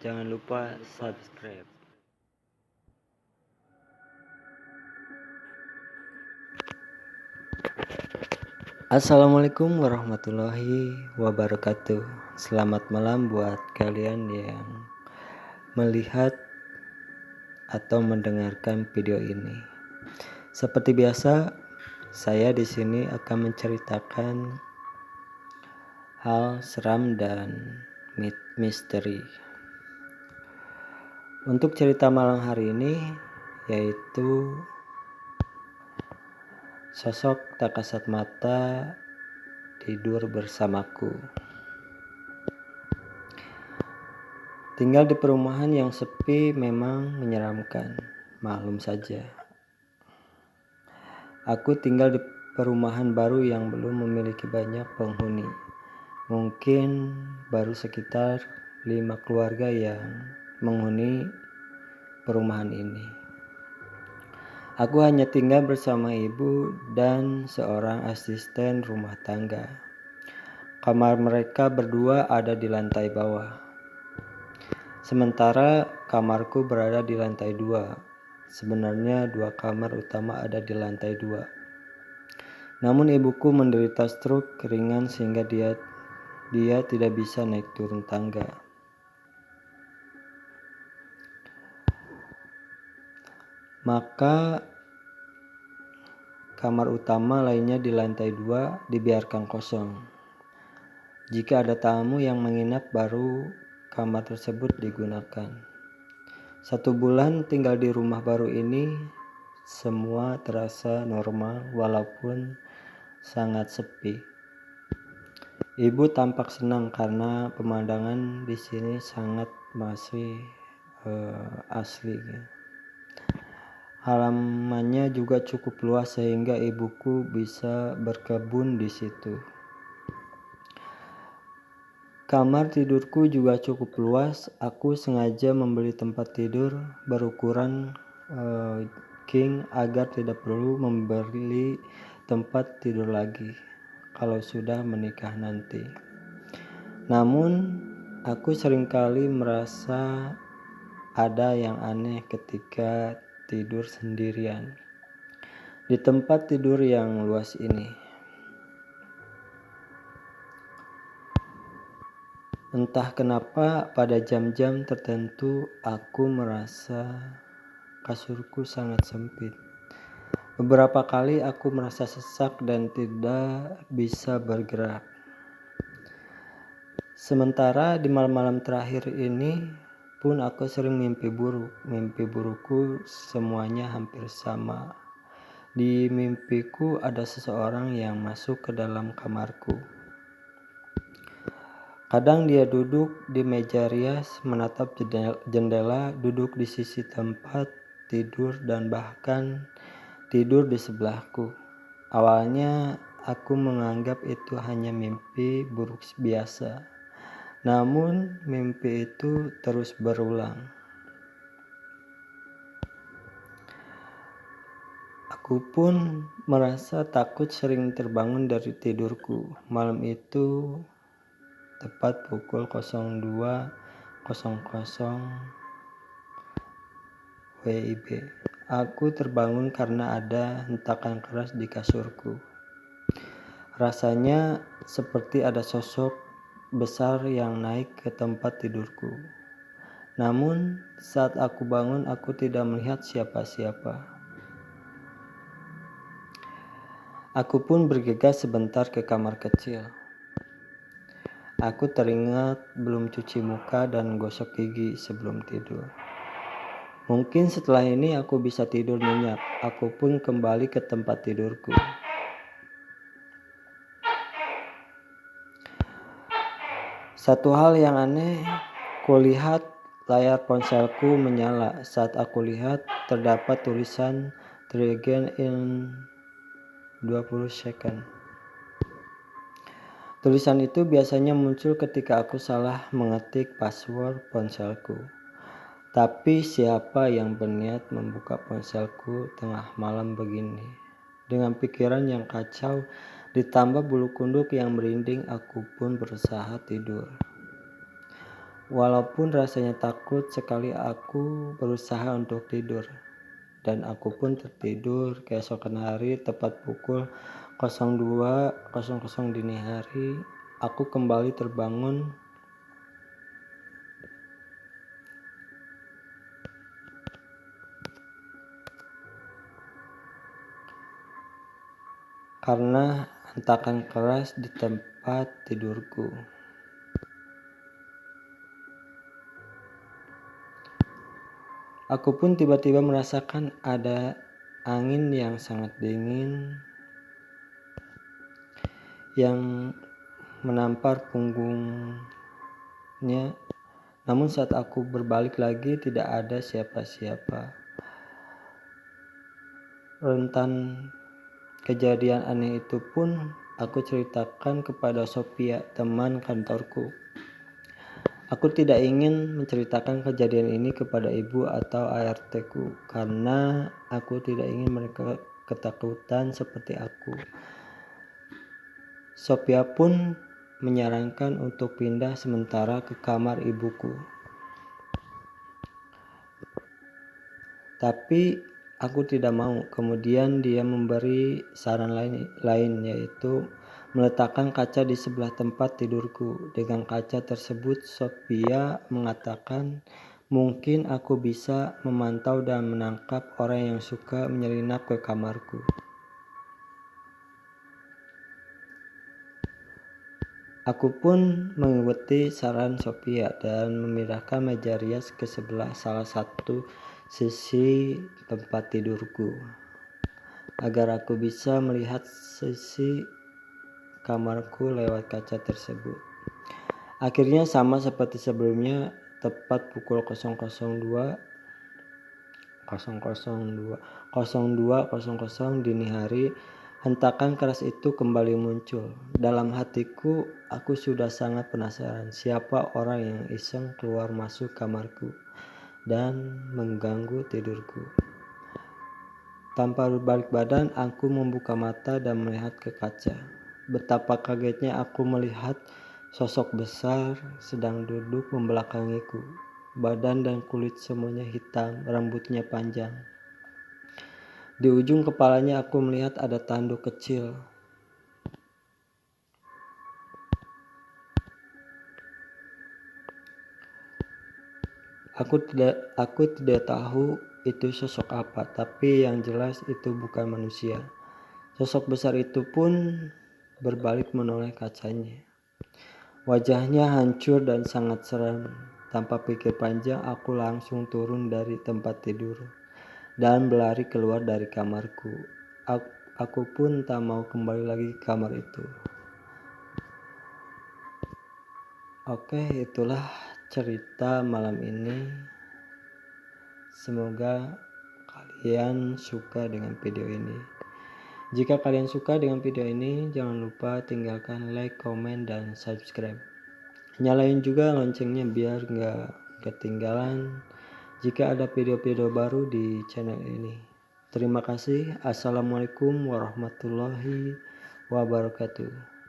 Jangan lupa subscribe. Assalamualaikum warahmatullahi wabarakatuh. Selamat malam buat kalian yang melihat atau mendengarkan video ini. Seperti biasa, saya di sini akan menceritakan hal seram dan misteri. Untuk cerita malam hari ini yaitu sosok tak kasat mata tidur bersamaku. Tinggal di perumahan yang sepi memang menyeramkan, maklum saja. Aku tinggal di perumahan baru yang belum memiliki banyak penghuni. Mungkin baru sekitar 5 keluarga yang menghuni perumahan ini. Aku hanya tinggal bersama ibu dan seorang asisten rumah tangga. Kamar mereka berdua ada di lantai bawah. Sementara kamarku berada di lantai 2. Sebenarnya 2 kamar utama ada di lantai 2. Namun ibuku menderita stroke ringan sehingga dia tidak bisa naik turun tangga. Maka kamar utama lainnya di lantai 2 dibiarkan kosong. Jika ada tamu yang menginap baru kamar tersebut digunakan. 1 bulan tinggal di rumah baru ini, semua terasa normal walaupun sangat sepi. Ibu tampak senang karena pemandangan di sini sangat masih asli. Halamannya juga cukup luas sehingga ibuku bisa berkebun di situ. Kamar tidurku juga cukup luas. Aku sengaja membeli tempat tidur berukuran king agar tidak perlu membeli tempat tidur lagi kalau sudah menikah nanti. Namun, aku seringkali merasa ada yang aneh ketika tidur sendirian di tempat tidur yang luas ini. Entah kenapa pada jam-jam tertentu aku merasa kasurku sangat sempit. Beberapa kali aku merasa sesak dan tidak bisa bergerak. Sementara di malam-malam terakhir ini pun aku sering mimpi buruk. Mimpi burukku semuanya hampir sama. Di mimpiku ada seseorang yang masuk ke dalam kamarku. Kadang dia duduk di meja rias, menatap jendela, duduk di sisi tempat tidur dan bahkan tidur di sebelahku. Awalnya aku menganggap itu hanya mimpi buruk biasa. Namun mimpi itu terus berulang. Aku pun merasa takut sering terbangun dari tidurku. Malam itu tepat pukul 02.00 WIB. Aku terbangun karena ada hentakan keras di kasurku. Rasanya seperti ada sosok besar yang naik ke tempat tidurku. Namun saat aku bangun aku tidak melihat siapa-siapa. Aku pun bergegas sebentar ke kamar kecil. Aku teringat belum cuci muka dan gosok gigi sebelum tidur. Mungkin setelah ini aku bisa tidur nyenyak. Aku pun kembali ke tempat tidurku. Satu hal yang aneh, kulihat layar ponselku menyala. Saat aku lihat, terdapat tulisan "Try again in 20 seconds". Tulisan itu biasanya muncul ketika aku salah mengetik password ponselku. Tapi siapa yang berniat membuka ponselku tengah malam begini? Dengan pikiran yang kacau ditambah bulu kunduk yang merinding, aku pun berusaha tidur. Walaupun rasanya takut sekali, aku berusaha untuk tidur. Dan aku pun tertidur. Keesokan hari tepat pukul 02.00 dini hari, aku kembali terbangun karena hentakan keras di tempat tidurku. Aku pun tiba-tiba merasakan ada angin yang sangat dingin yang menampar punggungnya. Namun saat aku berbalik lagi, tidak ada siapa-siapa. Rentan kejadian aneh itu pun aku ceritakan kepada Sophia, teman kantorku. Aku tidak ingin menceritakan kejadian ini kepada ibu atau ART-ku karena aku tidak ingin mereka ketakutan seperti aku. Sophia pun menyarankan untuk pindah sementara ke kamar ibuku. Tapi aku tidak mau. Kemudian dia memberi saran lain yaitu meletakkan kaca di sebelah tempat tidurku. Dengan kaca tersebut, Sophia mengatakan mungkin aku bisa memantau dan menangkap orang yang suka menyelinap ke kamarku. Aku pun mengikuti saran Sophia dan memindahkan meja rias ke sebelah salah satu sisi tempat tidurku agar aku bisa melihat sisi kamarku lewat kaca tersebut. Akhirnya sama seperti sebelumnya, tepat pukul 02.00 dini hari, hentakan keras itu kembali muncul. Dalam hatiku, aku sudah sangat penasaran siapa orang yang iseng keluar masuk kamarku dan mengganggu tidurku. Tanpa berbalik badan, aku membuka mata dan melihat ke kaca. Betapa kagetnya aku melihat sosok besar sedang duduk membelakangiku. Badan dan kulit semuanya hitam, rambutnya panjang. Di ujung kepalanya aku melihat ada tanduk kecil. Aku tidak tahu itu sosok apa, tapi yang jelas itu bukan manusia. Sosok besar itu pun berbalik menoleh kacanya. Wajahnya hancur dan sangat seram. Tanpa pikir panjang, aku langsung turun dari tempat tidur dan berlari keluar dari kamarku. Aku pun tak mau kembali lagi ke kamar itu. Oke, itulah cerita malam ini. Semoga kalian suka dengan video ini. Jika kalian suka dengan video ini, jangan lupa tinggalkan like, komen, dan subscribe. Nyalain juga loncengnya biar nggak ketinggalan jika ada video-video baru di channel ini. Terima kasih. Assalamualaikum warahmatullahi wabarakatuh.